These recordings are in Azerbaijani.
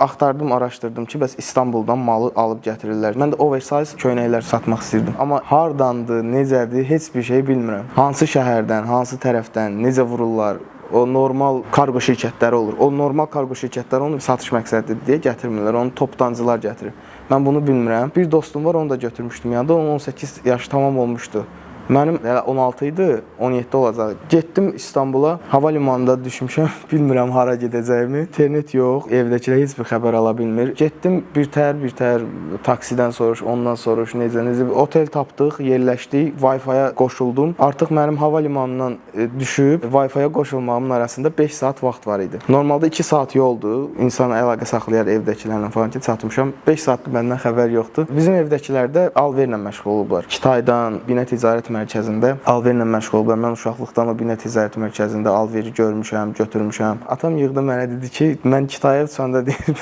axtardım, araşdırdım ki, bəs İstanbuldan malı alıb gətirirlər. Mən də oversize köynəklər satmaq istirdim. Amma hardandır, necədir, heç bir şey bilmirəm. Hansı şəhərdən, hansı tərəfdən, necə vururlar? O normal kargo şirkətləri olur. O normal kargo şirkətləri onu satış məqsədidir deyə gətirmirlər. Onu toptancılar gətirir. Mən bunu bilmirəm. Bir dostum var, onu da götürmüşdüm yanında. Onun 18 yaşı tamam olmuşdu. Mənim hələ 16 idi, 17 olacaq. Getdim İstanbula, hava limanında düşmüşəm. Bilmirəm hara gedəcəyimi. İnternet yox, evdəkilər heç bir xəbər ala bilmir. Getdim bir təhər taksidən soruş, ondan soruş, necə. Otel tapdıq, yerləşdik, Wi-Fi-ya qoşuldum. Artıq mənim hava limanından düşüb Wi-Fi-ya qoşulmağımın arasında 5 saat vaxt var idi. Normalda 2 saat yoldur. İnsan əlaqə saxlayar evdəkilərlə falan ki, çatmışam. 5 saatdır məndən xəbər yoxdur. Bizim evdəkilər də alverlə məşğul olublar. Kitaydan, Binə Ticarət Mərkəzində alverlə məşğul olublar. Mən uşaqlıqdan o Binə Ticarət Mərkəzində alveri görmüşəm, götürmüşəm. Atam yığdı mənə dedi ki, mən Kitaya uçanda deyib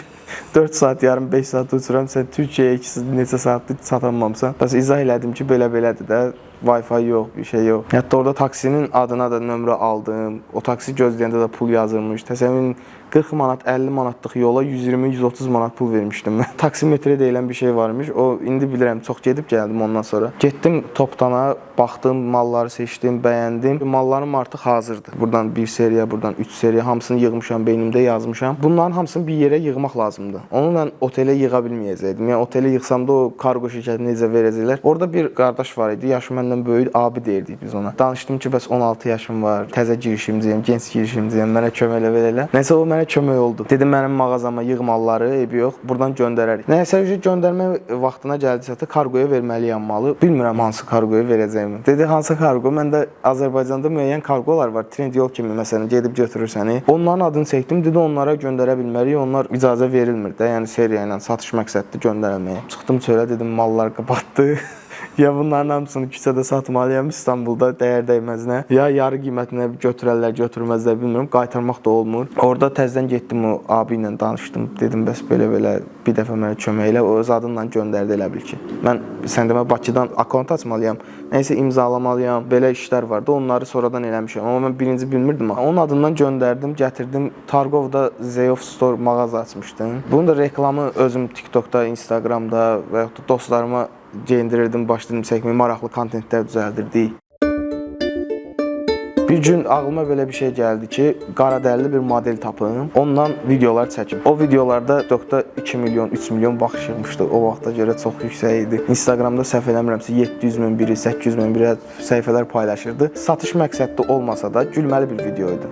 4 saat yarım, 5 saat uçuram, sən Türkiyəyə neçə saatdır çatanmamısan. Bəs izah elədim ki, belə-belədir də, Wi-Fi yox, bir şey yox. Hətta orada taksinin adına da nömrə aldım. O taksi gözləyəndə də pul yazılmış. Təsəvvürün 40 manat, 50 manatlıq yola 120-130 manat pul vermişdim mən. Taksimetrə deyilən bir şey varmış. O indi bilirəm, çox gedib gəldim ondan sonra. Getdim topdana, baxdım, malları seçdim, bəyəndim. Mallarım artıq hazırdır. Buradan 1 seriya, buradan 3 seriya hamısını yığmışam, beynimdə yazmışam. Bunların hamısını bir yerə yığmaq lazımdır. Onu mən otelə yığa bilməyəcəkdim. Yəni otelə yığsam da o kargo şirkətinə necə verəcəklər. Orada bir qardaş var idi, yaşı məndən böyük, abi deyirdik biz ona. Danışdım ki, bəs 16 yaşım var, təzə girişimciyəm, genç girişimciyəm, mənə kömək elə. Nəsə o mənə kömək oldu. Dedim mənim mağazama yığ malları, eybi yox, buradan göndərərik. Nəsə göndərmə vaxtına gəldisə kargoya verməliyəm malı. Bilmirəm hansı kargoya verəcəyimi. Dedi hansı kargo? Məndə Azərbaycanda müəyyən kargolar var. Trendyol kimi məsələn gedib götürür səni. Onların adını çəkdim. Dedi onlara göndərə bilmərik. Onlar icazə verilmir də. Yəni seriya ilə satış məqsədli göndərəlməyə. Çıxdım çölə dedim mallar qabatdı. Ya bunların hamısını küçədə satmalıyam İstanbulda dəyər dəyməzinə. Ya yarı qiymətinə götürərlər, götürməzlər bilmirəm. Qaytarmaq da olmur. Orada təzədən getdim o abi ilə danışdım. Dedim bəs belə-belə bir dəfə mənə kömək elə. O öz adından göndərdi elə bil ki. Mən sən demə Bakıdan akkaunt açmalıyam. Nəysə imzalamalıyam. Belə işlər vardı. Onları sonradan eləmişəm. Amma mən birinci bilmirdim. Onun adından göndərdim, gətirdim. Targovda Zeyof Store mağaza açmışdım. Bunun da reklamı özüm TikTokda, Instagramda və yaxud da dostlarıma geyindirirdim, başladım çəkməyə, maraqlı kontentlər düzəldirdik. Bir gün ağlıma belə bir şey gəldi ki, qaradərili bir model tapım, ondan videolar çəkim. O videolarda TikTokda 2 milyon, 3 milyon baxış yığmışdı. O vaxta görə çox yüksək idi. Instagramda səhv eləmirəmsə 700 min biri, 800 min biri səhifələr paylaşırdı. Satış məqsədli olmasa da gülməli bir video idi.